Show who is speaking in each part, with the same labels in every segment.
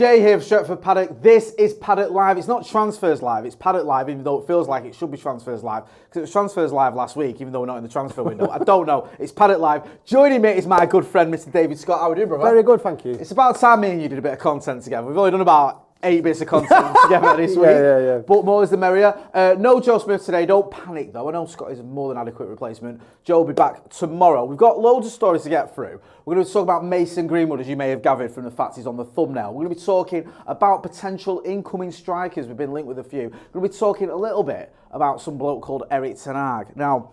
Speaker 1: Jay here for Stretford Paddock. This is Paddock Live. It's not Transfers Live, it's Paddock Live, even though it feels like it should be Transfers Live, because it was Transfers Live last week, even though we're not in the transfer window. I don't know. It's Paddock Live. Joining me is my good friend, Mr. David Scott. How are we doing, brother?
Speaker 2: Very good, thank you.
Speaker 1: It's about time me and you did a bit of content together. We've only done about 8 bits of content together this week.
Speaker 2: Yeah.
Speaker 1: But more is the merrier. No Joe Smith today. Don't panic, though. I know Scott is a more than adequate replacement. Joe will be back tomorrow. We've got loads of stories to get through. We're going to be talking about Mason Greenwood, as you may have gathered from the fact he's on the thumbnail. We're going to be talking about potential incoming strikers. We've been linked with a few. We're going to be talking a little bit about some bloke called Erik Hag. Now,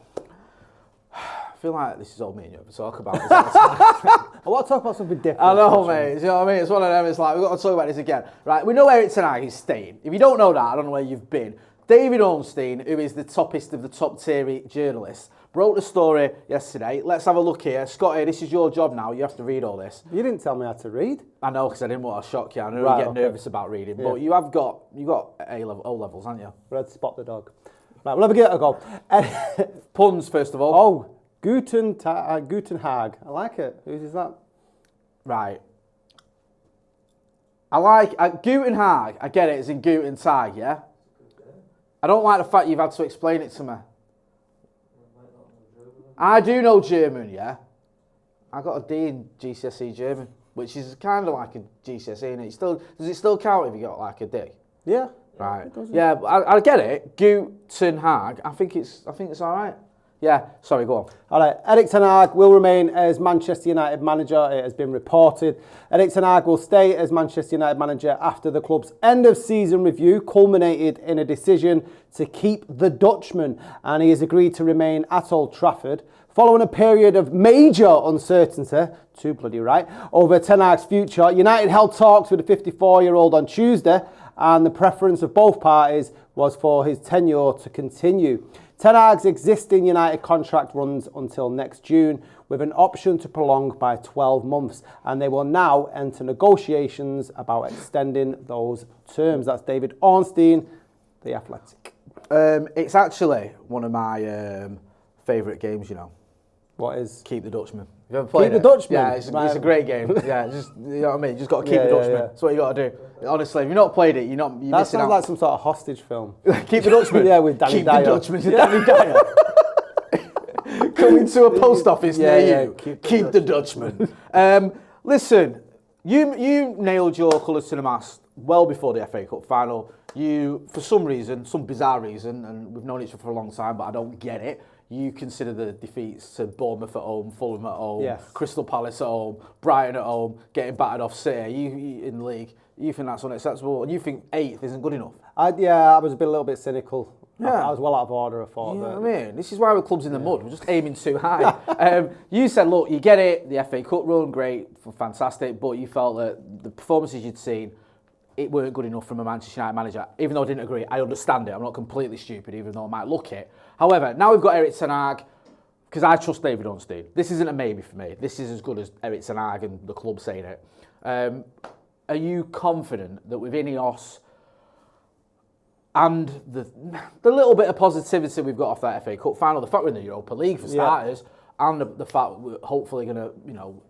Speaker 1: I feel like this is all me and you ever talk about.
Speaker 2: I want to talk about something different.
Speaker 1: I know, mate. You know what I mean? It's one of them. It's like, we've got to talk about this again. Right, we know Erik Hag is staying. If you don't know that, I don't know where you've been. David Ornstein, who is the toppest of the top-tier journalists, broke the story yesterday. Let's have a look here. Scotty, this is your job now. You have to read all this.
Speaker 2: You didn't tell me how to read.
Speaker 1: I know, because I didn't want to shock you. I know you get nervous about reading, but you got O levels, haven't you?
Speaker 2: Red Spot the dog. Right, we'll have a give it a go.
Speaker 1: Puns, first of all.
Speaker 2: Oh, Guten Hag. I like it. Whose is that?
Speaker 1: Right. I like Guten Hag. I get it. It's in Guten Tag, yeah? I don't like the fact you've had to explain it to me. I do know German, yeah? I got a D in GCSE German, which is kind of like a GCSE, and does it still count if you got like a D?
Speaker 2: Yeah.
Speaker 1: Right. Yeah, I get it. Guten Hag. I think it's all right. Yeah, sorry, go on.
Speaker 2: All right, Erik Hag will remain as Manchester United manager, it has been reported. Erik Hag will stay as Manchester United manager after the club's end of season review culminated in a decision to keep the Dutchman, and he has agreed to remain at Old Trafford. Following a period of major uncertainty, too bloody right, over Ten Hag's future, United held talks with the 54-year-old on Tuesday, and the preference of both parties was for his tenure to continue. Ten Hag's existing United contract runs until next June, with an option to prolong by 12 months, and they will now enter negotiations about extending those terms. That's David Ornstein, The Athletic.
Speaker 1: It's actually one of my favourite games, you know.
Speaker 2: What is?
Speaker 1: Keep the Dutchman. Have you ever played
Speaker 2: Keep the Dutchman?
Speaker 1: Yeah, it's a great game. Yeah, just, you know what I mean? You just got to keep the Dutchman. That's what you got to do. Honestly, if you've not played it, you're missing out.
Speaker 2: That sounds like some sort of hostage film.
Speaker 1: Keep the Dutchman?
Speaker 2: Yeah, with Danny Dyer.
Speaker 1: Keep the Dutchman with Danny Dyer. Coming to a post office near you. Keep the Dutchman. Listen, you nailed your colours to the mast well before the FA Cup final. You, for some reason, some bizarre reason, and we've known each other for a long time, but I don't get it, you consider the defeats to Bournemouth at home, Fulham at home, Crystal Palace at home, Brighton at home, getting battered off City you in the league. You think that's unacceptable, and you think 8th isn't good enough?
Speaker 2: I was a little bit cynical. Yeah. I was well out of order, I thought.
Speaker 1: You know what I mean? This is why we're clubs in the mud. We're just aiming too high. You said, look, you get it, the FA Cup run, great, fantastic, but you felt that the performances you'd seen, it weren't good enough from a Manchester United manager. Even though I didn't agree, I understand it. I'm not completely stupid, even though I might look it. However, now we've got Erik Hag, because I trust David Ornstein. This isn't a maybe for me. This is as good as Erik Hag and the club saying it. Are you confident that with Ineos and the little bit of positivity we've got off that FA Cup final, the fact we're in the Europa League for starters, and the fact we're hopefully going to,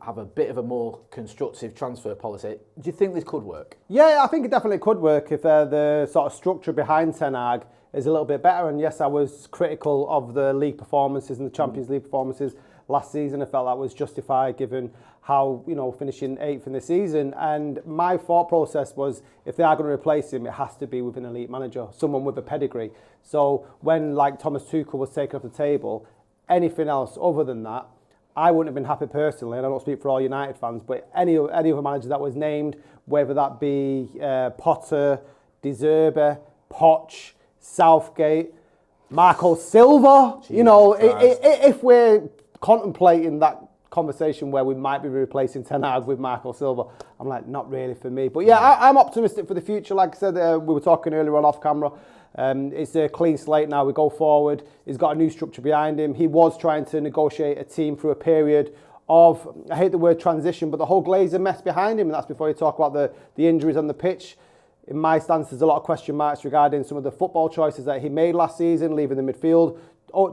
Speaker 1: have a bit of a more constructive transfer policy, do you think this could work?
Speaker 2: Yeah, I think it definitely could work if the sort of structure behind Ten Hag is a little bit better. And yes, I was critical of the league performances and the Champions League performances last season. I felt that was justified given how, finishing 8th in the season. And my thought process was, if they are going to replace him, it has to be with an elite manager, someone with a pedigree. So when, like, Thomas Tuchel was taken off the table, anything else other than that, I wouldn't have been happy personally, and I don't speak for all United fans, but any other manager that was named, whether that be Potter, De Zerbi, Poch, Southgate, Marco Silva, if we're contemplating that conversation where we might be replacing Ten Hag with Marco Silva, I'm like, not really for me. But yeah, I'm optimistic for the future. Like I said, we were talking earlier on off camera. It's a clean slate now. We go forward. He's got a new structure behind him. He was trying to negotiate a team through a period of, I hate the word transition, but the whole Glazer mess behind him. And that's before you talk about the injuries on the pitch. In my stance, there's a lot of question marks regarding some of the football choices that he made last season, leaving the midfield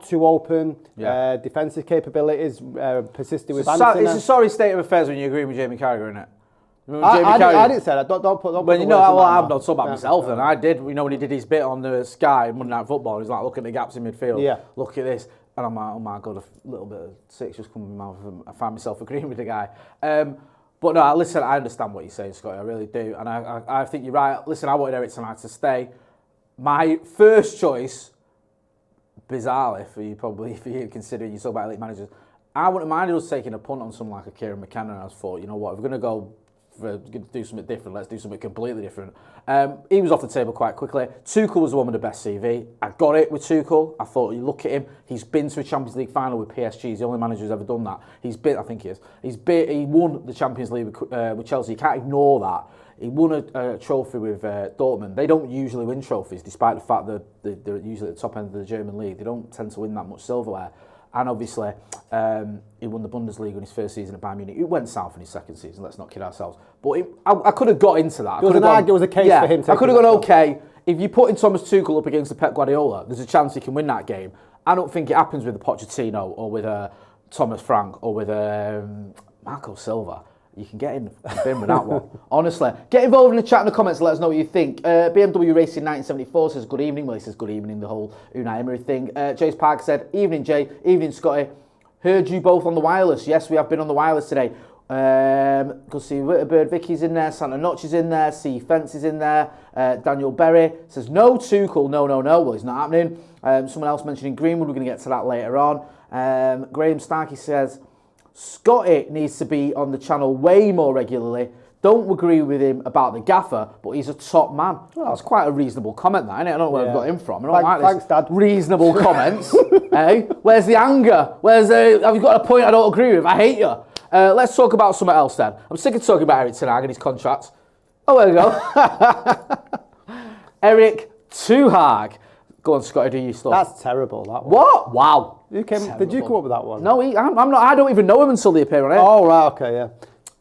Speaker 2: too open, defensive capabilities, persisting with Anderson.
Speaker 1: It's a sorry state of affairs when you agree with Jamie Carragher, isn't it?
Speaker 2: I didn't say that. Don't put.
Speaker 1: Well, you know, I'm not talking about myself. Then I did. You know, when he did his bit on the Sky Monday Night Football, he's like, look at the gaps in midfield. Yeah. Look at this, and I'm like, oh my god, a little bit of six just coming in my mouth. And I find myself agreeing with the guy. But no, listen, I understand what you're saying, Scotty. I really do, and I think you're right. Listen, I wanted Erik tonight to stay. My first choice, bizarrely for you considering you talk about elite managers, I wouldn't mind us taking a punt on someone like a Kieran McKenna. I thought, you know what, if we're going to do something different, let's do something completely different. He was off the table quite quickly. Tuchel was the one with the best CV. I got it with Tuchel. I thought, you look at him, he's been to a Champions League final with PSG. He's the only manager who's ever done that. I think he is. He won the Champions League with Chelsea. You can't ignore that. He won a trophy with Dortmund. They don't usually win trophies, despite the fact that they're usually at the top end of the German league. They don't tend to win that much silverware. And obviously, he won the Bundesliga in his first season at Bayern Munich. It went south in his second season, let's not kid ourselves. But I could have got into that.
Speaker 2: There was a case for him.
Speaker 1: I could have gone, okay, if you're putting Thomas Tuchel up against the Pep Guardiola, there's a chance he can win that game. I don't think it happens with a Pochettino or with Thomas Frank or with Marco Silva. You can get in the bin with that one. Honestly. Get involved in the chat in the comments and let us know what you think. BMW Racing 1974 says good evening. Well, he says good evening, the whole Unai Emery thing. Jace Park said, evening Jay, evening Scotty. Heard you both on the wireless. Yes, we have been on the wireless today. Go see Witterbird Vicky's in there, Santa Notch is in there, C Fence is in there. Daniel Berry says, no Tuchel, no. Well, it's not happening. Someone else mentioning Greenwood, we're going to get to that later on. Graham Starkey says, Scotty needs to be on the channel way more regularly. Don't agree with him about the gaffer, but he's a top man. Oh, that's quite a reasonable comment, that, isn't it? I don't know where I've got him from. I don't like
Speaker 2: thanks, Dad.
Speaker 1: Reasonable comments. Hey, where's the anger? Have you got a point I don't agree with? I hate you. Let's talk about something else then. I'm sick of talking about Erik Hag and his contract. Oh, there we go. Erik Hag. Go on, Scotty, do your stuff.
Speaker 2: That's terrible, that one.
Speaker 1: What? Wow.
Speaker 2: Did you come up with that one?
Speaker 1: No, I'm not. I don't even know him until they appear on it.
Speaker 2: Oh, right, okay,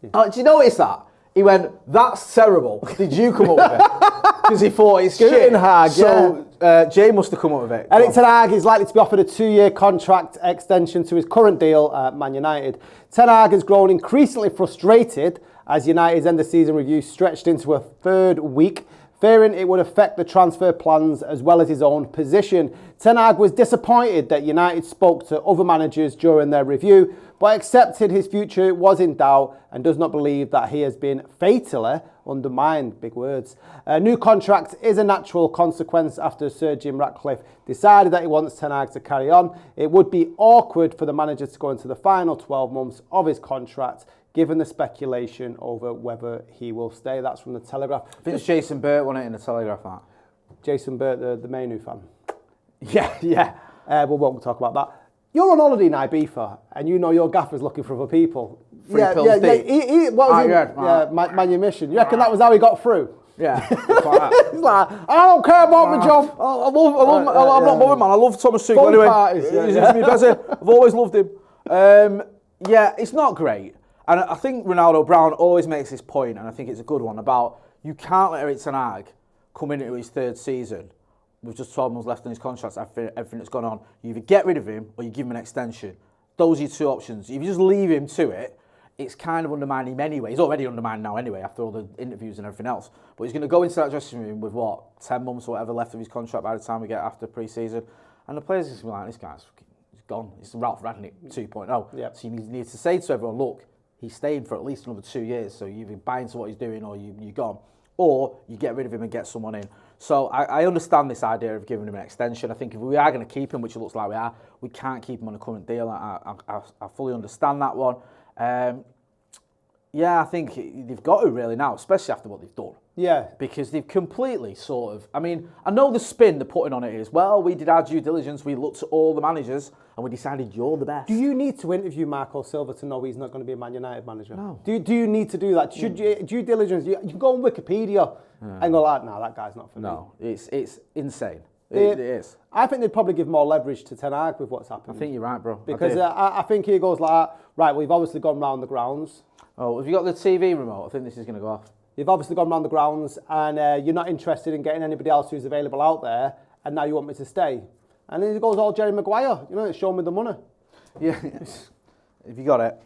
Speaker 2: yeah.
Speaker 1: Do you notice that? He went, that's terrible. Did you come up with it? Because he thought it's shit.
Speaker 2: Hag,
Speaker 1: so Jay must have come up with it.
Speaker 2: Erik Hag is likely to be offered a 2-year contract extension to his current deal at Man United. Ten Hag has grown increasingly frustrated as United's end of season review stretched into a third week, fearing it would affect the transfer plans as well as his own position. Ten Hag was disappointed that United spoke to other managers during their review, but accepted his future was in doubt and does not believe that he has been fatally undermined. Big words. A new contract is a natural consequence after Sir Jim Ratcliffe decided that he wants Ten Hag to carry on. It would be awkward for the manager to go into the final 12 months of his contract, given the speculation over whether he will stay. That's from the Telegraph.
Speaker 1: I think it's Jason Burt won it in the Telegraph, that.
Speaker 2: Jason Burt, the Manu fan.
Speaker 1: Yeah.
Speaker 2: We won't talk about that. You're on holiday in Ibiza, and you know your gaffer's looking for other people.
Speaker 1: What was
Speaker 2: Man Mission. You reckon that was how he got through?
Speaker 1: Yeah. Like
Speaker 2: he's like, I don't care about my job.
Speaker 1: I'm not bothered, man. I love Thomas Tuchel anyway.
Speaker 2: Parties,
Speaker 1: he's my better. I've always loved him. It's not great. And I think Ronaldo Brown always makes this point, and I think it's a good one, about you can't let Erik Hag come into his third season with just 12 months left on his contract after everything that's gone on. You either get rid of him or you give him an extension. Those are your two options. If you just leave him to it, it's kind of undermining him anyway. He's already undermined now anyway after all the interviews and everything else. But he's going to go into that dressing room with, 10 months or whatever left of his contract by the time we get after pre-season. And the players are going to be like, this guy's gone. It's Ralph Rangnick 2.0.
Speaker 2: Yep.
Speaker 1: So you need to say to everyone, look, he's staying for at least another 2 years, so you either buy into what he's doing or you're gone. Or you get rid of him and get someone in. So I understand this idea of giving him an extension. I think if we are going to keep him, which it looks like we can't keep him on a current deal. I fully understand that one. I think they've got to really now, especially after what they've done.
Speaker 2: Yeah.
Speaker 1: Because they've completely I know the spin they're putting on it is, well, we did our due diligence, we looked at all the managers, and we decided you're the best.
Speaker 2: Do you need to interview Marco Silva to know he's not going to be a Man United manager?
Speaker 1: No.
Speaker 2: Do you need to do that? Should you, due diligence, you can go on Wikipedia and go like, no, that guy's not for me.
Speaker 1: No, it's insane. It is.
Speaker 2: I think they'd probably give more leverage to Ten Hag with what's happening.
Speaker 1: I think you're right, bro.
Speaker 2: Because I think he goes like, right, we've obviously gone round the grounds.
Speaker 1: Oh, have you got the TV remote? I think this is going to go off.
Speaker 2: You've obviously gone round the grounds and you're not interested in getting anybody else who's available out there, and now you want me to stay. And then he goes all Jerry Maguire, show me the money.
Speaker 1: Yeah, have you got it?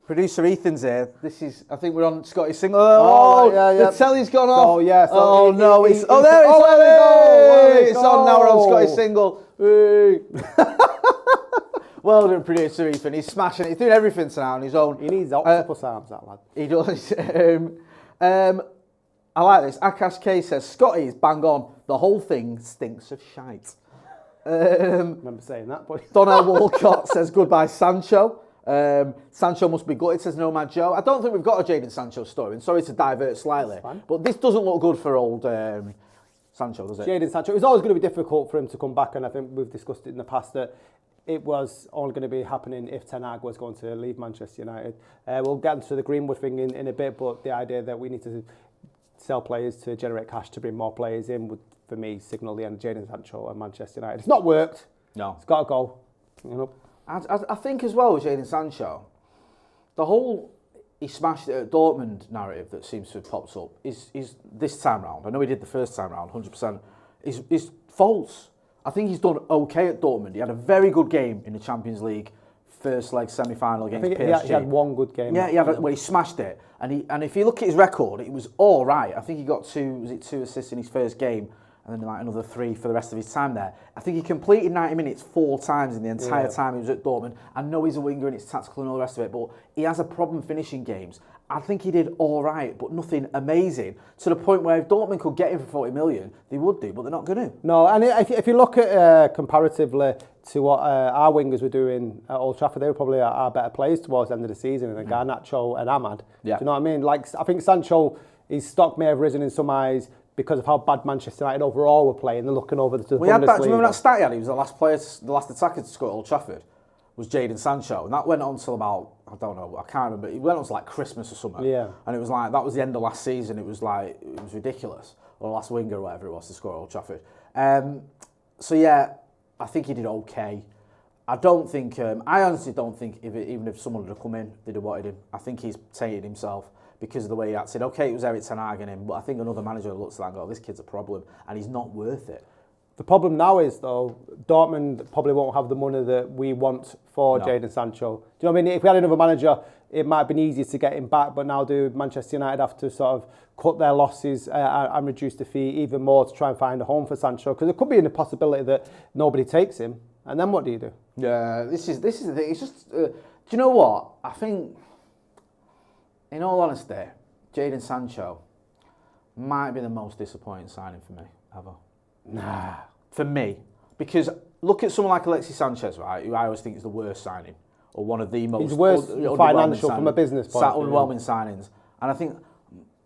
Speaker 1: Producer Ethan's here. I think we're on Scotty's single.
Speaker 2: Yeah.
Speaker 1: The telly's gone off.
Speaker 2: Oh, yeah.
Speaker 1: So there it is. It's on now. We're on Scotty's single. Well done, producer Ethan. He's smashing it. He's doing everything now on his own.
Speaker 2: He needs octopus arms, that lad.
Speaker 1: He does. I like this. Akash K says, Scotty is bang on. The whole thing stinks of shite.
Speaker 2: Remember saying that, but
Speaker 1: Donnell Walcott says, goodbye, Sancho. Sancho must be gutted, says Nomad Joe. I don't think we've got a Jadon Sancho story, and sorry to divert slightly, but this doesn't look good for old Sancho, does it?
Speaker 2: Jadon Sancho. It was always going to be difficult for him to come back, and I think we've discussed it in the past that it was only going to be happening if Ten Hag was going to leave Manchester United. We'll get into the Greenwood thing in a bit, but the idea that we need to sell players to generate cash to bring more players in would, for me, signal the end of Jadon Sancho and Manchester United. It's not worked.
Speaker 1: No.
Speaker 2: It's got to go. You know.
Speaker 1: I think as well with Jadon Sancho, the whole he smashed it at Dortmund narrative that seems to have popped up is this time round. I know he did the first time round, 100%. Is false. I think he's done okay at Dortmund. He had a very good game in the Champions League first leg semi-final against PSG.
Speaker 2: He had one good game.
Speaker 1: Yeah, he smashed it. And if you look at his record, it was all right. I think he got two assists in his first game, and then like another 3 for the rest of his time there. I think he completed 90 minutes 4 times in the entire time he was at Dortmund. I know he's a winger and it's tactical and all the rest of it, but he has a problem finishing games. I think he did all right, but nothing amazing, to the point where if Dortmund could get him for 40 million, they would do, but they're not going to.
Speaker 2: No, and if you look at comparatively to what our wingers were doing at Old Trafford, they were probably our better players towards the end of the season, and Garnacho and Ahmad.
Speaker 1: Yeah.
Speaker 2: Do you know what I mean? Like, I think Sancho, his stock may have risen in some eyes because of how bad Manchester United overall were playing. They're looking over the Bundesliga.
Speaker 1: Do you remember that stat he had? He was the last attacker to score at Old Trafford, was Jadon Sancho, and that went on till about, I don't know, I can't remember. It went on to like Christmas or something.
Speaker 2: Yeah.
Speaker 1: And it was like, that was the end of last season. It was ridiculous. Or last winger or whatever it was to score at Old Trafford. So yeah, I think he did okay. I honestly don't think even if someone had come in, they'd have wanted him. I think he's tainted himself because of the way he acted. Okay, it was Erik Ten Hag and him, but I think another manager looks at that and go, this kid's a problem, and he's not worth it.
Speaker 2: The problem now is, though, Dortmund probably won't have the money that we want for Jadon Sancho. Do you know what I mean? If we had another manager, it might have been easier to get him back, but now do Manchester United have to sort of cut their losses and reduce the fee even more to try and find a home for Sancho? Because there could be a possibility that nobody takes him, and then what do you do?
Speaker 1: Yeah, this is the thing. It's just, do you know what? I think, in all honesty, Jadon Sancho might be the most disappointing signing for me ever.
Speaker 2: Nah.
Speaker 1: For me. Because look at someone like Alexis Sanchez, right, who I always think is the worst signing, or one of the most...
Speaker 2: He's worst financial from a business point of view.
Speaker 1: Underwhelming signings. And I think,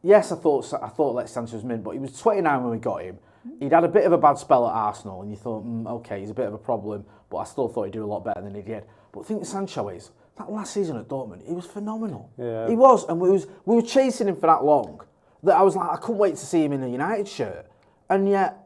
Speaker 1: yes, I thought Alexis Sanchez was mint, but he was 29 when we got him. He'd had a bit of a bad spell at Arsenal, and you thought, okay, he's a bit of a problem, but I still thought he'd do a lot better than he did. But the thing with Sancho is, that last season at Dortmund, he was phenomenal.
Speaker 2: Yeah.
Speaker 1: He was, and we were chasing him for that long, that I was like, I couldn't wait to see him in a United shirt. And yet,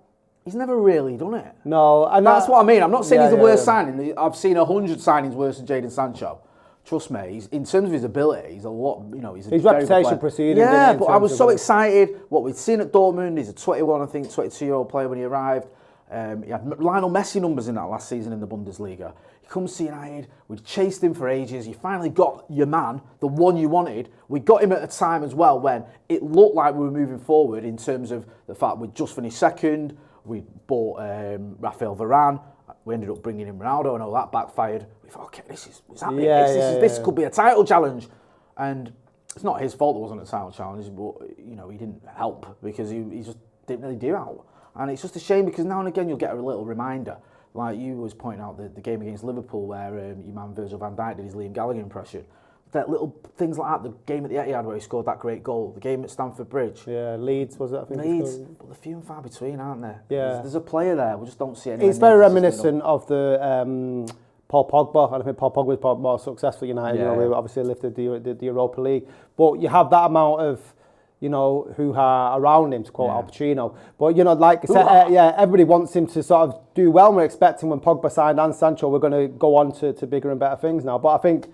Speaker 1: he's never really done it.
Speaker 2: No, and
Speaker 1: that's what I mean. I'm not saying he's the worst signing. I've seen 100 signings worse than Jadon Sancho. Trust me, in terms of his ability, he's a lot, he's a
Speaker 2: his reputation preceded.
Speaker 1: Yeah, but I was so excited. What we'd seen at Dortmund, he's a 22-year-old player when he arrived. He had Lionel Messi numbers in that last season in the Bundesliga. He comes to United, we'd chased him for ages. You finally got your man, the one you wanted. We got him at a time as well when it looked like we were moving forward in terms of the fact we'd just finished second. We bought Rafael Varane. We ended up bringing in Ronaldo, and all that backfired. We thought, okay, this could be a title challenge. And it's not his fault there wasn't a title challenge, but he didn't help because he just didn't really do out. And it's just a shame because now and again you'll get a little reminder. Like you was pointing out the game against Liverpool where your man Virgil van Dijk did his Liam Gallagher impression. That little things like that, the game at the Etihad where he scored that great goal, the game at Stamford Bridge.
Speaker 2: Yeah, Leeds, was it? I think
Speaker 1: Leeds, but they're few and far between, aren't they?
Speaker 2: Yeah.
Speaker 1: There's a player there, we just don't see any.
Speaker 2: It's very reminiscent of the Paul Pogba. I think Paul Pogba was probably more successful United.
Speaker 1: Yeah.
Speaker 2: We obviously lifted the Europa League. But you have that amount of, hoo-ha around him, to quote Al Pacino. But, like I said, everybody wants him to sort of do well. And we're expecting when Pogba signed and Sancho, we're going to go on to bigger and better things now. But I think...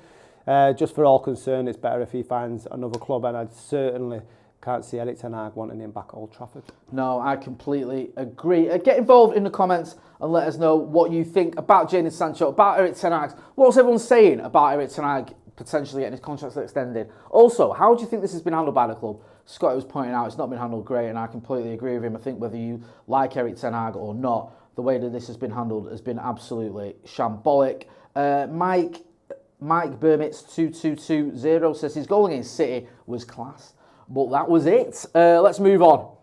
Speaker 2: just for all concerned, it's better if he finds another club, and I certainly can't see Erik Ten Hag wanting him back at Old Trafford.
Speaker 1: No, I completely agree. Get involved in the comments and let us know what you think about Jadon Sancho, about Erik Ten Hag. What's everyone saying about Erik Ten Hag potentially getting his contracts extended. Also, how do you think this has been handled by the club? Scotty was pointing out it's not been handled great, and I completely agree with him. I think whether you like Erik ten Hag or not, the way that this has been handled has been absolutely shambolic. Mike Bermitz 2220 says his goal against City was class, but that was it. Let's move on.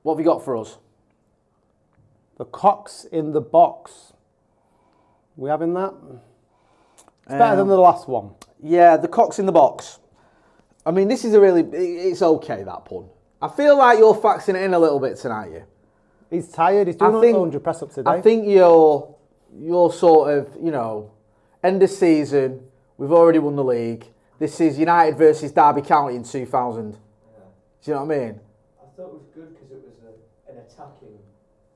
Speaker 1: What have you got for us?
Speaker 2: The cocks in the box. We having that? It's better than the last one.
Speaker 1: Yeah, the cocks in the box. I mean, this is it's okay, that pun. I feel like you're faxing it in a little bit tonight, you.
Speaker 2: He's tired, he's doing 100 press-ups today.
Speaker 1: I think you're sort of, end of season, we've already won the league. This is United versus Derby County in 2000. Yeah. Do you know what I mean?
Speaker 3: I thought it was good because it was an attacking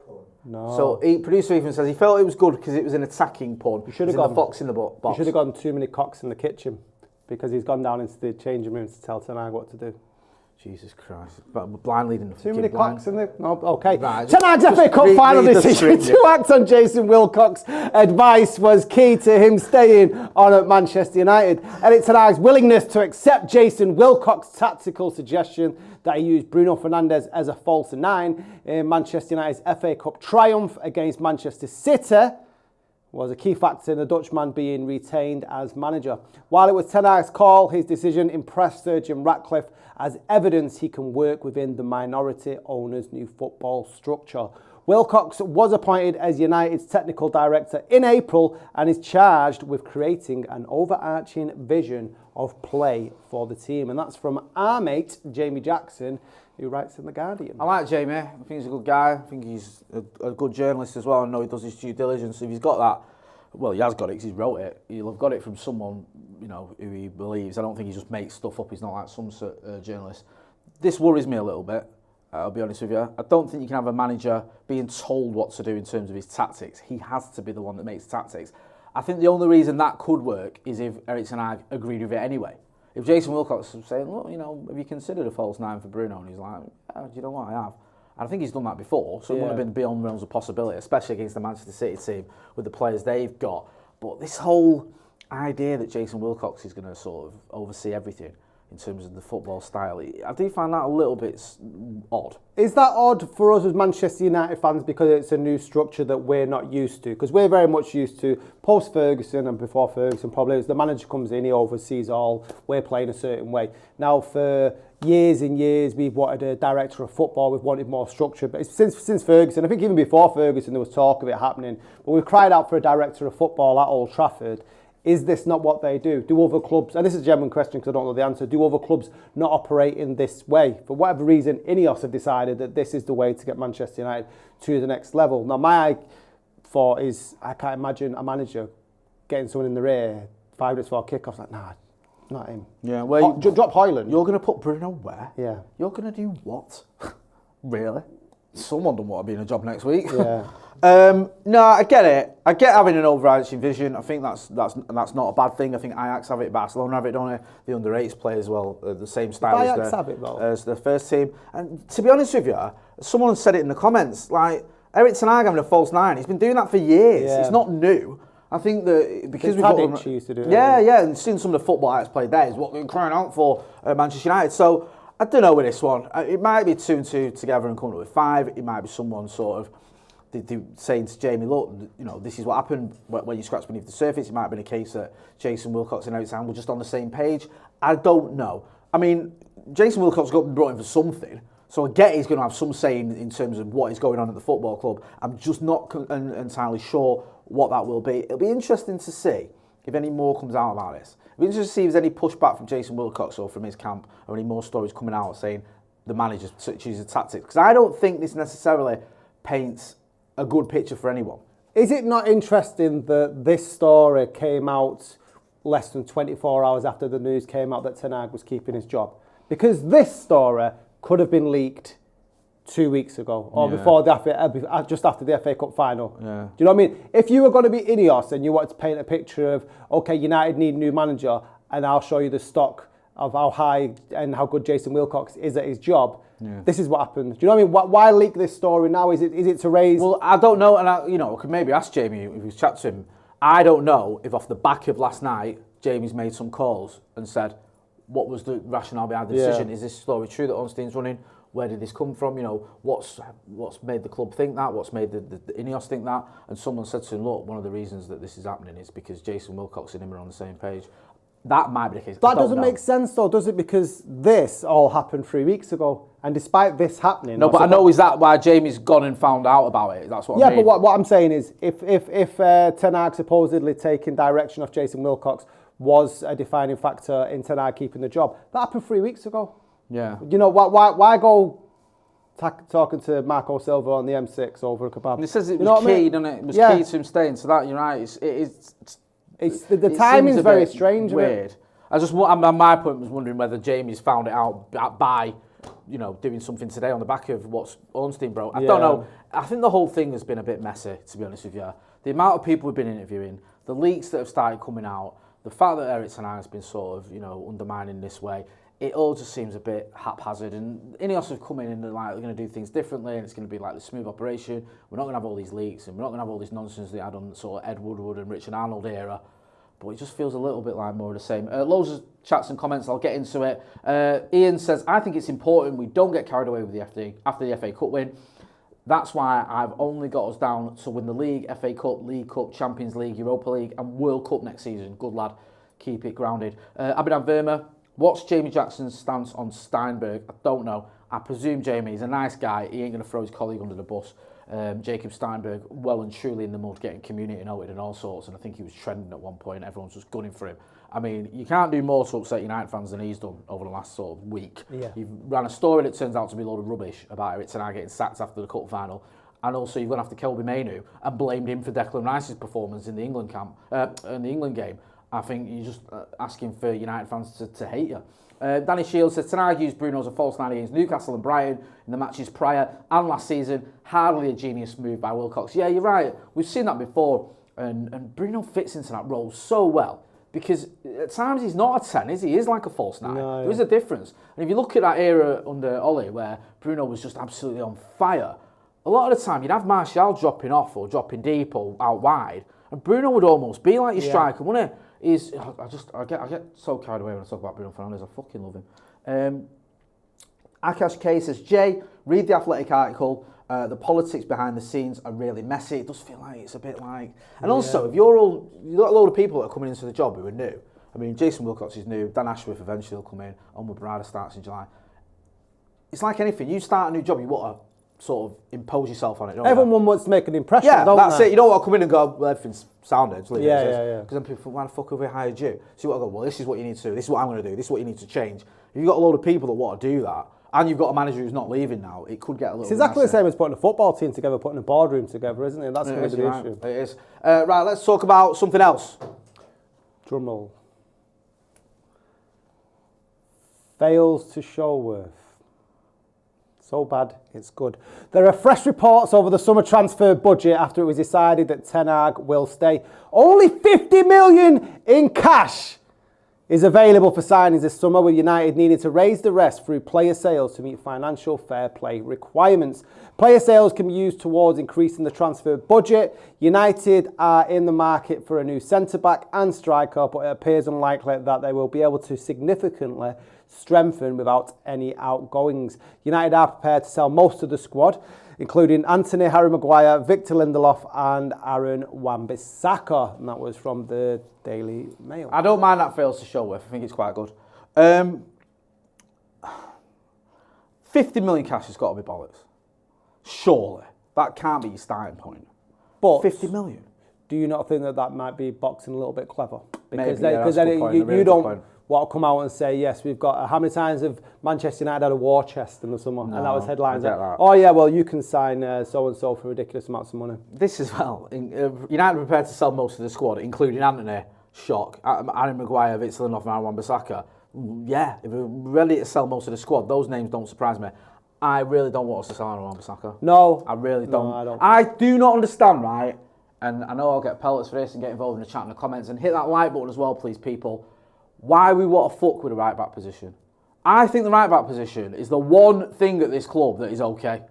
Speaker 3: pun.
Speaker 2: No.
Speaker 1: So producer Ethan says he felt it was good because it was an attacking pun.
Speaker 2: You should have gone
Speaker 1: the fox in the box.
Speaker 2: You should have gone too many cocks in the kitchen because he's gone down into the changing room to tell ten Hag what to do.
Speaker 1: Jesus Christ. But we're blind leading the
Speaker 2: Too many cocks in the... No, okay.
Speaker 1: Right,
Speaker 2: ten Hag's FA Cup final decision to act on Jason Wilcox. Advice was key to him staying on at Manchester United. Erik ten Hag's willingness to accept Jason Wilcox's tactical suggestion that he used Bruno Fernandes as a false nine in Manchester United's FA Cup triumph against Manchester City was a key factor in the Dutchman being retained as manager. While it was ten Hag's call, his decision impressed Sir Jim Ratcliffe as evidence he can work within the minority owner's new football structure. Wilcox was appointed as United's technical director in April and is charged with creating an overarching vision of play for the team. And that's from our mate, Jamie Jackson, who writes in The Guardian.
Speaker 1: I like Jamie. I think he's a good guy. I think he's a good journalist as well. I know he does his due diligence. If he's got that, well, he has got it because he's wrote it. He'll have got it from someone, who he believes. I don't think he just makes stuff up. He's not like some journalist. This worries me a little bit, I'll be honest with you. I don't think you can have a manager being told what to do in terms of his tactics. He has to be the one that makes tactics. I think the only reason that could work is if Erik ten Hag agreed with it anyway. If Jason Wilcox was saying, look, have you considered a false nine for Bruno? And he's like, do you know what, I have. And I think he's done that before, so it wouldn't have been beyond the realms of possibility, especially against the Manchester City team with the players they've got. But this whole idea that Jason Wilcox is going to sort of oversee everything in terms of the football style, I do find that a little bit odd.
Speaker 2: Is that odd for us as Manchester United fans because it's a new structure that we're not used to? Because we're very much used to post-Ferguson and before Ferguson probably, as the manager comes in, he oversees all, we're playing a certain way. Now for years and years we've wanted a director of football, we've wanted more structure, but since Ferguson, I think even before Ferguson there was talk of it happening, but we've cried out for a director of football at Old Trafford. Is this not what they do? Do other clubs, and this is a genuine question because I don't know the answer, do other clubs not operate in this way? For whatever reason, Ineos have decided that this is the way to get Manchester United to the next level. Now, my thought is, I can't imagine a manager getting someone in the rear 5 minutes before kick-off, like, nah, not him.
Speaker 1: Yeah, well,
Speaker 2: drop Hoyland.
Speaker 1: You're going to put Bruno where?
Speaker 2: Yeah.
Speaker 1: You're going to do what? Really? Someone don't want to be in a job next week.
Speaker 2: Yeah.
Speaker 1: No, I get it. I get having an overarching vision. I think that's not a bad thing. I think Ajax have it, Barcelona have it, don't they? The under-8s play as well, the same style as the first team. And to be honest with you, someone said it in the comments, like, Erik ten Hag having a false nine, he's been doing that for years. Yeah. It's not new. I think that because we've
Speaker 2: Paddock used to do it.
Speaker 1: Yeah, and seeing some of the football Ajax played there is what they're crying out for Manchester United. So I don't know with this one. It might be 2 and 2 together and coming up with 5. It might be someone sort of saying to Jamie, look, this is what happened when you scratch beneath the surface. It might have been a case that Jason Wilcox and Erik ten Hag were just on the same page. I don't know. I mean, Jason Wilcox got brought in for something, so I get he's going to have some say in terms of what is going on at the football club. I'm just not entirely sure what that will be. It'll be interesting to see if any more comes out about this. It'll be interesting to see if there's any pushback from Jason Wilcox or from his camp, or any more stories coming out saying the manager chooses tactics. Because I don't think this necessarily paints a good picture for anyone.
Speaker 2: Is it not interesting that this story came out less than 24 hours after the news came out that ten Hag was keeping his job? Because this story could have been leaked 2 weeks ago or before just after the FA Cup final.
Speaker 1: Yeah.
Speaker 2: Do you know what I mean? If you were going to be Ineos and you wanted to paint a picture of, okay, United need a new manager and I'll show you the stock of how high and how good Jason Wilcox is at his job, this is what happened. Do you know what I mean? Why leak this story now? Is it to raise...
Speaker 1: Well, I don't know, and I could maybe ask Jamie if he's chat to him. I don't know if off the back of last night, Jamie's made some calls and said, what was the rationale behind the decision? Is this story true that Ornstein's running? Where did this come from? You know, what's made the club think that? What's made the Ineos think that? And someone said to him, look, one of the reasons that this is happening is because Jason Wilcox and him are on the same page. That might be the case.
Speaker 2: That doesn't make sense, though, does it? Because this all happened 3 weeks ago, and despite this happening,
Speaker 1: no, but I know is that why Jamie's gone and found out about it? That's what. I mean.
Speaker 2: But what I'm saying is, if Ten Hag supposedly taking direction off Jason Wilcox was a defining factor in Ten Hag keeping the job, that happened 3 weeks ago.
Speaker 1: Yeah.
Speaker 2: You know, why go talking to Marco Silva on the M6 over a kebab?
Speaker 1: And it says it was key, doesn't it? It was key to him staying. So that you're right.
Speaker 2: The timing's very strange.
Speaker 1: Weird. My point was wondering whether Jamie's found it out by, you know, doing something today on the back of what's Ornstein broke. I don't know. I think the whole thing has been a bit messy, to be honest with you. The amount of people we've been interviewing, the leaks that have started coming out, the fact that Erik has been sort of, you know, undermining this way, it all just seems a bit haphazard. And Ineos have come in and they're like, we're going to do things differently and it's going to be like the smooth operation. We're not going to have all these leaks and we're not going to have all this nonsense they had on sort of Ed Woodward and Richard Arnold era. But it just feels a little bit like more of the same. Loads of chats and comments, I'll get into it. Ian says, I think it's important we don't get carried away with the FA after the FA Cup win. That's why I've only got us down to win the league, FA Cup, League Cup, Champions League, Europa League and World Cup next season. Good lad, keep it grounded. Abhinav Verma, what's Jamie Jackson's stance on Steinberg? I don't know. I presume Jamie's a nice guy. He ain't going to throw his colleague under the bus. Jacob Steinberg, well and truly in the mud, getting community noted and all sorts. And I think he was trending at one point. Everyone's just gunning for him. I mean, you can't do more to upset United fans than he's done over the last sort of week. Yeah. You've ran a story that turns out to be a load of rubbish about Erik getting sacked after the cup final. And also you've gone after Kelby Mainu and blamed him for Declan Rice's performance in the England camp, in the England game. I think you're just asking for United fans to hate you. Danny Shields says, Ten Hag used Bruno as a false nine against Newcastle and Brighton in the matches prior and last season. Hardly a genius move by Wilcox. Yeah, you're right. We've seen that before. And Bruno fits into that role so well. Because at times he's not a 10, is he? He is like a false 9. No, there is a difference. And if you look at that era under Ole, where Bruno was just absolutely on fire, a lot of the time you'd have Martial dropping off or dropping deep or out wide, and Bruno would almost be like your striker, wouldn't he? I get so carried away when I talk about Bruno Fernandes. I fucking love him. Akash K says, Jay, read the Athletic article. The politics behind the scenes are really messy. It does feel like it's a bit like... And also, if you've got a load of people that are coming into the job who are new. I mean, Jason Wilcox is new. Dan Ashworth eventually will come in. Onward Barada starts in July. It's like anything. You start a new job, you want to sort of impose yourself on it, don't
Speaker 2: Everyone wants to make an impression,
Speaker 1: don't that's they? It. You don't want to come in and go, well, everything's sounded. Because then people think, why the fuck have we hired you? So you want to go, well, this is what you need to do. This is what I'm going to do. This is what you need to change. If you've got a load of people that want to do that, and you've got a manager who's not leaving now, it could get a little...
Speaker 2: It's exactly the same as putting a football team together, putting a boardroom together, isn't it? That's going to be the issue.
Speaker 1: It is. Right, let's talk about something else.
Speaker 2: Drum roll. Fails to Showworth. So bad, it's good. There are fresh reports over the summer transfer budget after it was decided that Ten Hag will stay. Only 50 million in cash is available for signings this summer, with United needing to raise the rest through player sales to meet financial fair play requirements. Player sales can be used towards increasing the transfer budget. United are in the market for a new centre-back and striker, but it appears unlikely that they will be able to significantly strengthen without any outgoings. United are prepared to sell most of the squad, including Anthony, Harry Maguire, Victor Lindelof and Aaron Wan-Bissaka. And that was from the Daily Mail.
Speaker 1: I don't mind that fails to Showworth. I think it's quite good. 50 million cash has got to be bollocks. Surely. That can't be your starting point.
Speaker 2: But
Speaker 1: 50 million.
Speaker 2: Do you not think that might be boxing a little bit clever? Because
Speaker 1: maybe,
Speaker 2: you don't want to come out and say, yes, we've got... how many times have Manchester United had a war chest in the summer?
Speaker 1: No,
Speaker 2: and that was headlines.
Speaker 1: That.
Speaker 2: Oh, yeah, well, you can sign so-and-so for ridiculous amounts of money.
Speaker 1: This as well. United are prepared to sell most of the squad, including Anthony, shock, Aaron Maguire, Victor Lindelof and Aaron Wan-Bissaka. Yeah, if we're ready to sell most of the squad, those names don't surprise me. I really don't want us to sell Aaron Wan-Bissaka.
Speaker 2: No.
Speaker 1: I really don't.
Speaker 2: No, I don't.
Speaker 1: I do not understand, right? And I know I'll get pellets for this and get involved in the chat and the comments, and hit that like button as well, please, people. Why we want to fuck with the right back position? I think the right back position is the one thing at this club that is okay.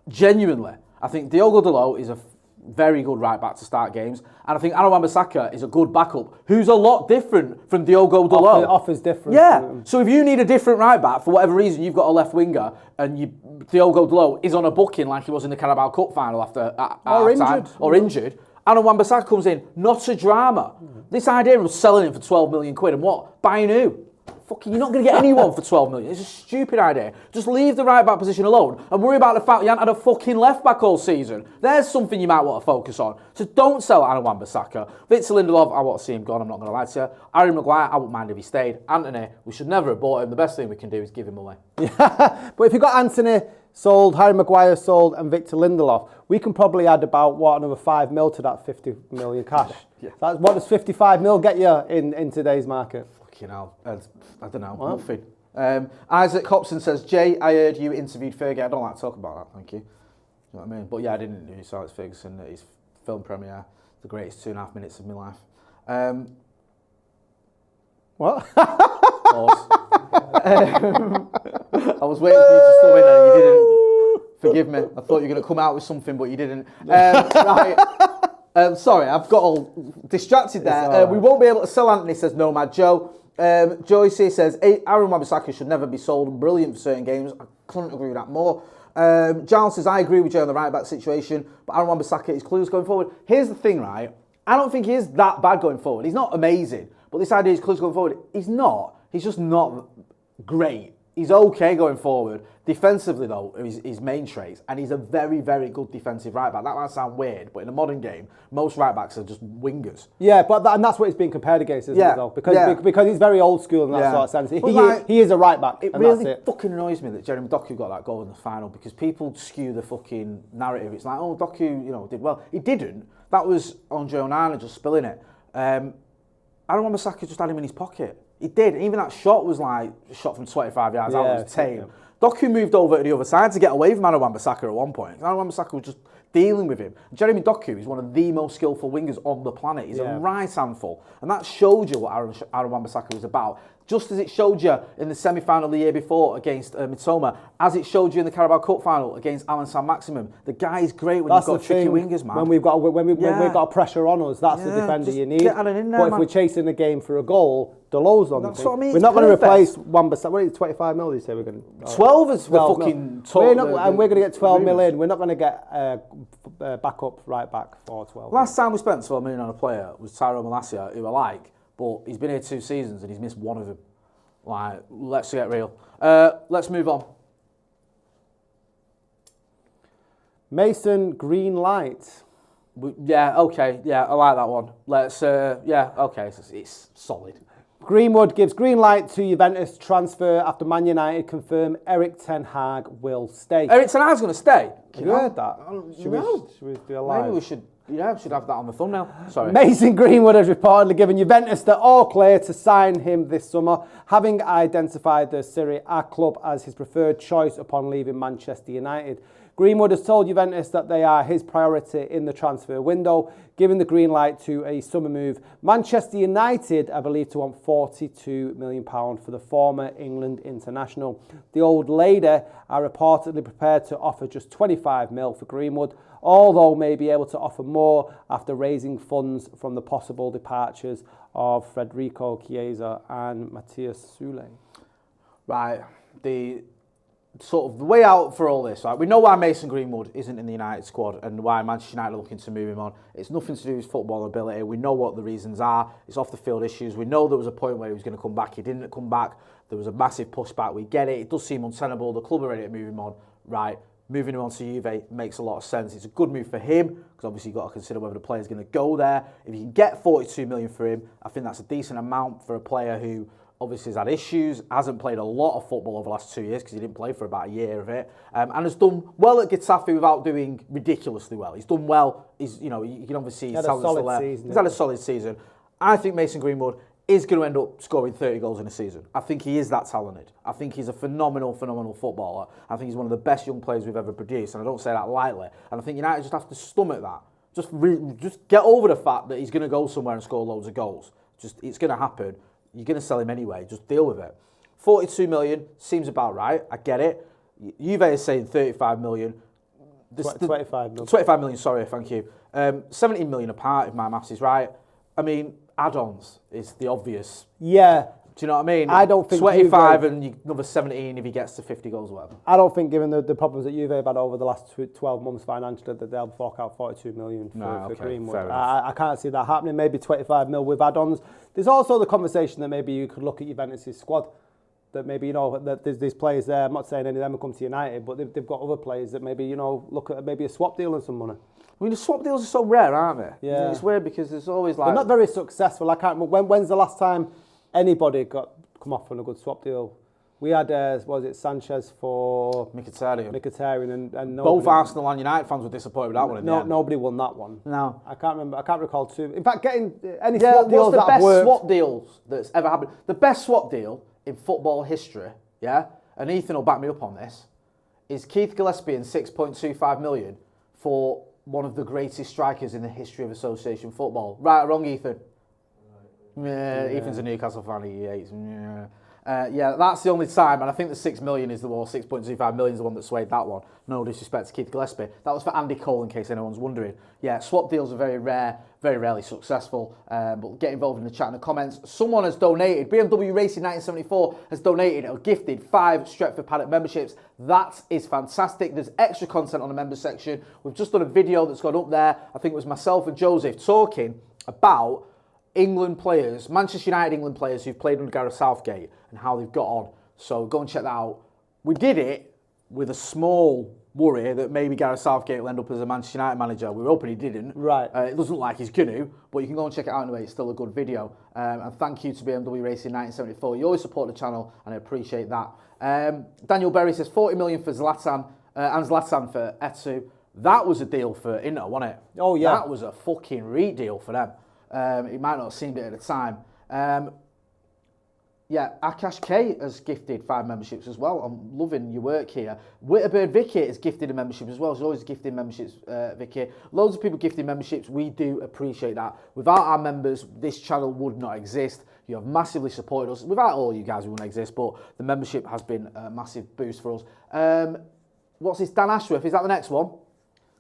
Speaker 1: Genuinely. I think Diogo Dalot is a very good right back to start games. And I think Aaron Wan-Bissaka is a good backup, who's a lot different from Diogo Dalot.
Speaker 2: Offers different.
Speaker 1: Yeah. So if you need a different right back, for whatever reason, you've got a left winger, and Diogo Dalot is on a booking like he was in the Carabao Cup final or injured. Aaron Wan-Bissaka comes in, not a drama. This idea of selling him for 12 million quid and what? Buying who? Fucking, you're not going to get anyone for 12 million. It's a stupid idea. Just leave the right back position alone and worry about the fact you haven't had a fucking left back all season. There's something you might want to focus on. So don't sell Aaron Wan-Bissaka. Victor Lindelof, I want to see him gone, I'm not going to lie to you. Harry Maguire, I wouldn't mind if he stayed. Anthony, we should never have bought him. The best thing we can do is give him away.
Speaker 2: Yeah, but if you've got Anthony sold, Harry Maguire sold, and Victor Lindelof, we can probably add about, another 5 mil to that 50 million cash.
Speaker 1: Yeah.
Speaker 2: What does 55 mil get you in today's market?
Speaker 1: Fucking hell, I don't know, nothing. Isaac Hobson says, Jay, I heard you interviewed Fergie. I don't like to talk about that, thank you. You know what I mean? But yeah, I didn't interview Alex Ferguson at his film premiere, the greatest 2.5 minutes of my life.
Speaker 2: What?
Speaker 1: Pause. I was waiting for you to still win and you didn't. Forgive me. I thought you were going to come out with something, but you didn't. Right. Sorry, I've got all distracted there.
Speaker 2: Right.
Speaker 1: We won't be able to sell Anthony, says Nomad Joe. Joyce here says, Aaron Wan-Bissaka should never be sold. Brilliant for certain games. I couldn't agree with that more. Giles says, I agree with Joe on the right back situation, but Aaron Wan-Bissaka is clueless going forward. Here's the thing, right? I don't think he is that bad going forward. He's not amazing, but this idea is clueless going forward. He's not. He's just not great. He's okay going forward. Defensively, though, is his main traits, and he's a very, very good defensive right back. That might sound weird, but in a modern game, most right backs are just wingers.
Speaker 2: Yeah, and that's what he's being compared against, isn't it, though? Because he's very old school in that sort of sense. He is a right back,
Speaker 1: and
Speaker 2: really
Speaker 1: that's it. Fucking annoys me that Jeremy Doku got that goal in the final, because people skew the fucking narrative. It's like, oh, Doku, did well. He didn't. That was Andre Onana just spilling it. Aaron Wan-Bissaka just had him in his pocket. He did. Even that shot was like a shot from 25 yards out. It was tame. Doku moved over to the other side to get away from Aaron Wan-Bissaka at one point. Aaron Wan-Bissaka was just dealing with him. Jeremy Doku is one of the most skillful wingers on the planet. He's a right handful. And that showed you what Aaron Wan-Bissaka was about. Just as it showed you in the semi-final the year before against Mitoma, as it showed you in the Carabao Cup final against Alan Saint-Maximin. The guy is great when you've got tricky wingers, man.
Speaker 2: When we've got pressure on us, that's the defender you need.
Speaker 1: Get in there,
Speaker 2: but if we're chasing the game for a goal, Dalot's on
Speaker 1: that's
Speaker 2: the thing.
Speaker 1: What I mean.
Speaker 2: We're not going to replace Wan-Bissaka. What is it, 25 mil, you say we're going to...
Speaker 1: 12 is the fucking...
Speaker 2: And we're going to get 12 mil in. We're not going to get backup right back for 12
Speaker 1: Last time we spent 12 million on a player was Tyrone Malacia, who I like, but he's been here 2 seasons and he's missed one of them. Like, let's get real. Let's move on.
Speaker 2: Mason green light.
Speaker 1: Okay. Yeah, I like that one. Let's, okay. It's solid.
Speaker 2: Greenwood gives green light to Juventus transfer after Man United confirm Erik ten Hag will stay.
Speaker 1: Erik ten Hag's going to stay?
Speaker 2: Have you heard that? Should we do a live?
Speaker 1: Maybe we should. Yeah, we should have that on the thumbnail. Sorry.
Speaker 2: Mason Greenwood has reportedly given Juventus the all clear to sign him this summer, having identified the Serie A club as his preferred choice upon leaving Manchester United. Greenwood has told Juventus that they are his priority in the transfer window, giving the green light to a summer move. Manchester United are believed to want £42 million for the former England international. The old lady are reportedly prepared to offer just 25 mil for Greenwood, although may be able to offer more after raising funds from the possible departures of Federico Chiesa and Matthias Sule.
Speaker 1: Right, the way out for all this, right? We know why Mason Greenwood isn't in the United squad and why Manchester United are looking to move him on. It's nothing to do with his football ability. We know what the reasons are. It's off the field issues. We know there was a point where he was going to come back. He didn't come back. There was a massive pushback. We get it. It does seem untenable. The club are ready to move him on. Right, moving him on to Juve makes a lot of sense. It's a good move for him because obviously you've got to consider whether the player's going to go there. If you can get 42 million for him, I think that's a decent amount for a player who obviously has had issues, hasn't played a lot of football over the last 2 years because he didn't play for about a year of it, and has done well at Getafe without doing ridiculously well. He's done well. You can obviously see his talent's still there. He's had a solid season. I think Mason Greenwood is going to end up scoring 30 goals in a season. I think he is that talented. I think he's a phenomenal footballer. I think he's one of the best young players we've ever produced, and I don't say that lightly. And I think United just have to stomach that. Just get over the fact that he's going to go somewhere and score loads of goals. It's going to happen. You're going to sell him anyway. Just deal with it. 42 million seems about right. I get it. Juve is saying 35 million.
Speaker 2: 25 million.
Speaker 1: 25 million, sorry, thank you. 17 million apart, if my maths is right. I mean, add-ons is the obvious.
Speaker 2: Yeah.
Speaker 1: Do you know what I mean?
Speaker 2: I don't think
Speaker 1: 25 and another 17 if he gets to 50 goals or whatever.
Speaker 2: I don't think, given the problems that Juve have had over the last 12 months financially, that they'll fork out 42 million for Greenwood. I can't see that happening. Maybe 25 mil with add-ons. There's also the conversation that maybe you could look at Juventus' squad. That maybe, that there's these players there. I'm not saying any of them will come to United, but they've got other players that maybe, look at maybe a swap deal and some money.
Speaker 1: I mean, the swap deals are so rare, aren't they?
Speaker 2: Yeah.
Speaker 1: It's weird because there's always like...
Speaker 2: They're not very successful. I can't remember. When's the last time anybody come off on a good swap deal? We had, Sanchez for... Mkhitaryan and nobody...
Speaker 1: Both Arsenal and United fans were disappointed with that one in the end.
Speaker 2: Nobody won that one.
Speaker 1: No.
Speaker 2: I can't remember. I can't recall two. In fact, getting any swap deals that have worked...
Speaker 1: What's the best swap deals that's ever happened? The best swap deal in football history, yeah, and Ethan will back me up on this, is Keith Gillespie and 6.25 million for one of the greatest strikers in the history of association football. Right or wrong, Ethan? Yeah. Ethan's a Newcastle fan, he hates. Yeah, that's the only time, and I think the 6 million is the one, 6.25 million is the one that swayed that one. No disrespect to Keith Gillespie. That was for Andy Cole, in case anyone's wondering. Yeah, swap deals are very rare, very rarely successful, but get involved in the chat and the comments. Someone has donated, BMW Racing 1974 has donated or gifted 5 Stretford Paddock memberships. That is fantastic. There's extra content on the member section. We've just done a video that's gone up there. I think it was myself and Joseph talking about England players, Manchester United England players who've played under Gareth Southgate and how they've got on. So go and check that out. We did it with a small worry that maybe Gareth Southgate will end up as a Manchester United manager. We were hoping he didn't.
Speaker 2: Right.
Speaker 1: It doesn't look like he's going to, but you can go and check it out anyway. It's still a good video. And thank you to BMW Racing 1974. You always support the channel, and I appreciate that. Daniel Berry says 40 million for Zlatan and Zlatan for Etsu. That was a deal for Inter, wasn't it?
Speaker 2: Oh, yeah.
Speaker 1: That was a fucking deal for them. He might not have seemed it at the time. Yeah, Akash K has gifted 5 memberships as well. I'm loving your work here. Witterbird Vicky has gifted a membership as well. She's always gifting memberships, Vicky. Loads of people gifting memberships. We do appreciate that. Without our members, this channel would not exist. You have massively supported us. Without all you guys, we wouldn't exist, but the membership has been a massive boost for us. What's this? Dan Ashworth, is that the next one?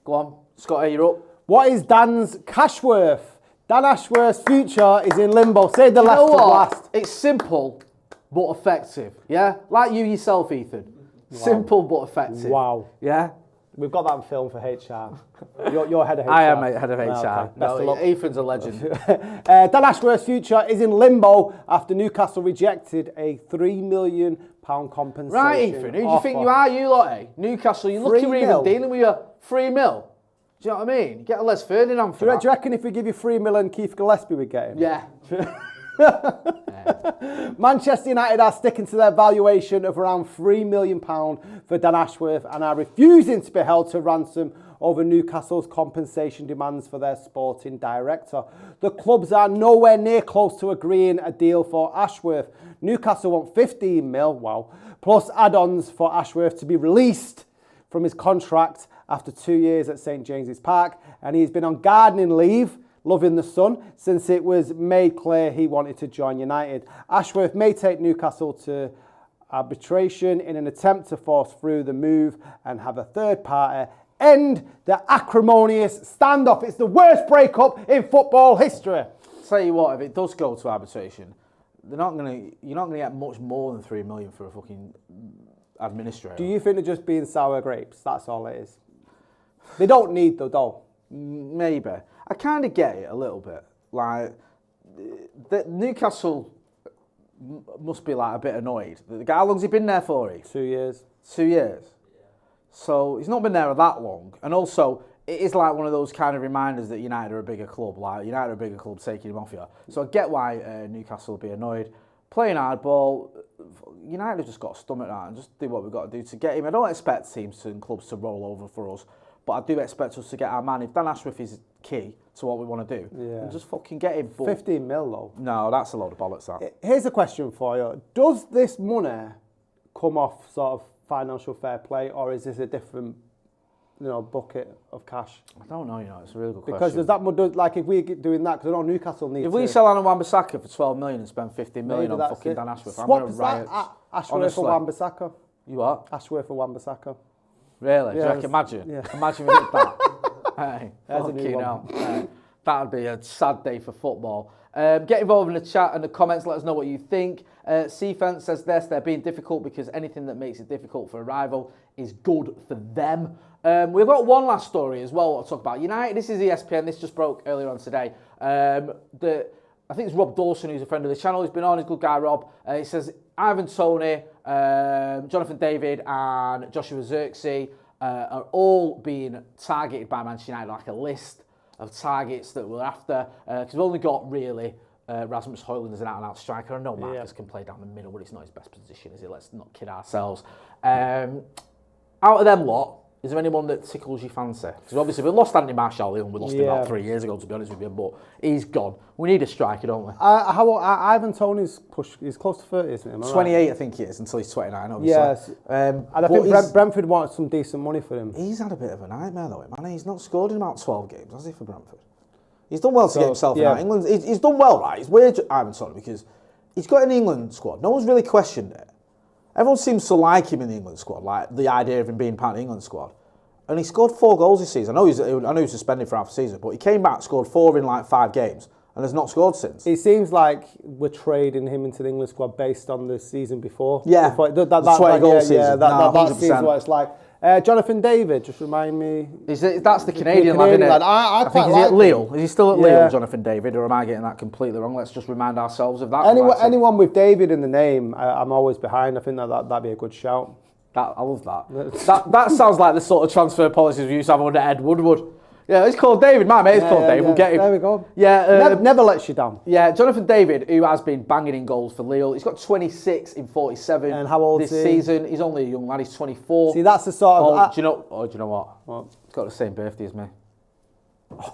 Speaker 1: Go on, Scotty, you're up.
Speaker 2: What is Dan's cash worth? Dan Ashworth's future is in limbo. Say the last to last.
Speaker 1: It's simple but effective, yeah? Like you yourself, Ethan. Wow. Simple but effective.
Speaker 2: Wow.
Speaker 1: Yeah?
Speaker 2: We've got that on film for HR. You're head of HR.
Speaker 1: I am head of HR.
Speaker 2: Okay.
Speaker 1: No, Ethan's a legend.
Speaker 2: Dan Ashworth's future is in limbo after Newcastle rejected a £3 million compensation.
Speaker 1: Right, Ethan, who do you think you are, you lot, eh? Newcastle, you're lucky we're even dealing with your 3 mil. Do you know what I mean? Get a Les Ferdinand for that.
Speaker 2: Do you reckon if we give you 3 million, Keith Gillespie would get him?
Speaker 1: Yeah.
Speaker 2: Manchester United are sticking to their valuation of around £3 million for Dan Ashworth and are refusing to be held to ransom over Newcastle's compensation demands for their sporting director. The clubs are nowhere near close to agreeing a deal for Ashworth. Newcastle want 15 mil, wow, plus add-ons for Ashworth to be released from his contract after 2 years at St James's Park, and he's been on gardening leave, loving the sun, since it was made clear he wanted to join United. Ashworth may take Newcastle to arbitration in an attempt to force through the move and have a third party end the acrimonious standoff. It's the worst breakup in football history.
Speaker 1: Tell you what, if it does go to arbitration, you're not going to get much more than 3 million for a fucking administrator.
Speaker 2: Do you think they're just being sour grapes? That's all it is. They don't need though.
Speaker 1: Maybe. I kind of get it a little bit. Like, Newcastle must be like a bit annoyed. How long's he been there for?
Speaker 2: 2 years.
Speaker 1: 2 years. Yeah. So he's not been there that long. And also, it is like one of those kind of reminders that United are a bigger club. Like, United are a bigger club taking him off you. So I get why Newcastle will be annoyed. Playing hardball, United have just got to stomach that and just do what we've got to do to get him. I don't expect teams and clubs to roll over for us, but I do expect us to get our man. If Dan Ashworth is key to what we want to do, then just fucking get him. But
Speaker 2: 15 mil though.
Speaker 1: No, that's a load of bollocks, that.
Speaker 2: Here's a question for you. Does this money come off sort of financial fair play, or is this a different, bucket of cash?
Speaker 1: I don't know, it's a really good
Speaker 2: because
Speaker 1: question.
Speaker 2: Because does that, like, if we're doing that, because I know Newcastle needs
Speaker 1: If we sell Alan Wan-Bissaka for 12 million and spend 15 million on fucking Dan Ashworth, I'm going to riot.
Speaker 2: Ashworth for Wan-Bissaka.
Speaker 1: You what?
Speaker 2: Ashworth for Wan-Bissaka.
Speaker 1: Really? Do you
Speaker 2: Yeah,
Speaker 1: reckon? Imagine.
Speaker 2: yeah.
Speaker 1: Imagine we did that. Hey,
Speaker 2: There's a new
Speaker 1: fucking
Speaker 2: one.
Speaker 1: hell. That'd be a sad day for football. Get involved in the chat and the comments. Let us know what you think. C-Fence says this. They're being difficult because anything that makes it difficult for a rival is good for them. We've got one last story as well to talk about. United, this is ESPN. This just broke earlier on today. I think it's Rob Dawson, who's a friend of the channel. He's been on. He's a good guy, Rob. He says Ivan Toney, Jonathan David and Joshua Zirkzee are all being targeted by Manchester United, like a list of targets that we're after. Because we've only got really Rasmus Højlund as an out-and-out striker. I know Marcus can play down the middle, but it's not his best position, is it? Let's not kid ourselves. Out of them lot, is there anyone that tickles your fancy? Because obviously we lost Anthony Martial and we lost him about 3 years ago, to be honest with you, but he's gone. We need a striker, don't we?
Speaker 2: Ivan Toney's he's close to 30, isn't he?
Speaker 1: 28, I think he is, until he's 29, obviously.
Speaker 2: Yes. And I think Brentford wants some decent money for him.
Speaker 1: He's had a bit of a nightmare, though, man. He's not scored in about 12 games, has he, for Brentford? He's done well to get himself in England. He's done well, right? It's weird, Ivan Toney, because he's got an England squad. No one's really questioned it. Everyone seems to like him in the England squad, like the idea of him being part of the England squad. And he scored 4 goals this season. I know he was suspended for half a season, but he came back, scored 4 in like 5 games, and has not scored since.
Speaker 2: It seems like we're trading him into the England squad based on the season before.
Speaker 1: Yeah,
Speaker 2: the
Speaker 1: 20 goal season.
Speaker 2: Yeah, that seems what it's like. Jonathan David, just remind me.
Speaker 1: That's the Canadian lad, isn't it?
Speaker 2: I
Speaker 1: think
Speaker 2: quite
Speaker 1: he's
Speaker 2: like
Speaker 1: at Lille. Is he still at Lille,
Speaker 2: Yeah.
Speaker 1: Jonathan David, or am I getting that completely wrong? Let's just remind ourselves of that.
Speaker 2: Anyone with David in the name, I'm always behind. I think that'd be a good shout.
Speaker 1: I love that. that sounds like the sort of transfer policies we used to have under Ed Woodward. Yeah, it's called David. My mate's called Dave. We'll get him.
Speaker 2: There we go.
Speaker 1: Yeah,
Speaker 2: never lets you down.
Speaker 1: Yeah, Jonathan David, who has been banging in goals for Lille. He's got 26 in 47
Speaker 2: and how old
Speaker 1: this
Speaker 2: is he?
Speaker 1: season. He's only a young lad. He's 24.
Speaker 2: See, that's the sort of.
Speaker 1: Do you know what? He's got the same birthday as me.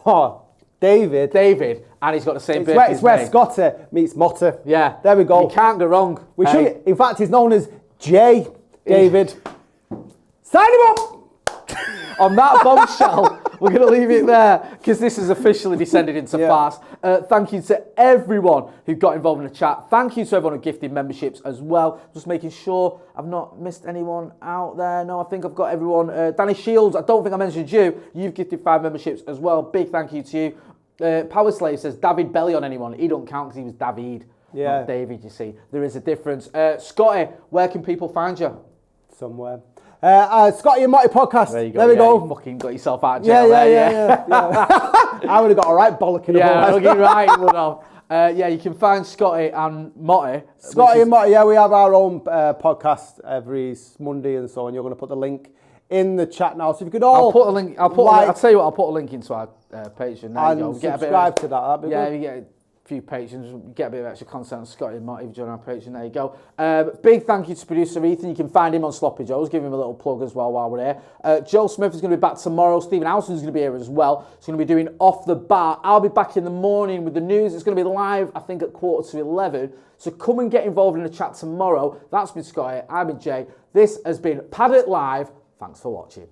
Speaker 2: Oh, David,
Speaker 1: and he's got the same birthday as me.
Speaker 2: It's where Scotty meets Motty.
Speaker 1: Yeah,
Speaker 2: there we go.
Speaker 1: You can't go wrong.
Speaker 2: We should. In fact, he's known as J. David. Sign him up!
Speaker 1: On that bombshell, we're going to leave it there because this has officially descended into farce. Thank you to everyone who got involved in the chat. Thank you to everyone who gifted memberships as well. Just making sure I've not missed anyone out there. No, I think I've got everyone. Danny Shields, I don't think I mentioned you. You've gifted 5 memberships as well. Big thank you to you. Power Slave says David Belly on anyone. He don't count because he was David, not David, you see. There is a difference. Scotty, where can people find you?
Speaker 2: Somewhere. Scotty and Motty podcast.
Speaker 1: There you go.
Speaker 2: There we go.
Speaker 1: You fucking got yourself out of jail there.
Speaker 2: I would have got a right bollocking.
Speaker 1: Looking right, would have. You can find Scotty and Motty.
Speaker 2: Scotty and Motty, we have our own podcast every Monday and so on. You're going to put the link in the chat now. So if you could all...
Speaker 1: I'll put a link. I'll tell you what, I'll put a link into our page. And there you go.
Speaker 2: Subscribe to that. That'd be good.
Speaker 1: You get a few patrons, get a bit of extra content on Scotty and Motty if you join our page, and there you go. Big thank you to producer Ethan. You can find him on Sloppy Joe's. Give him a little plug as well while we're here. Joe Smith is going to be back tomorrow. Stephen Alston's going to be here as well. He's going to be doing Off the Bar. I'll be back in the morning with the news. It's going to be live, I think, at 11:15. So come and get involved in the chat tomorrow. That's been Scotty. I've been Jay. This has been Paddock Live. Thanks for watching.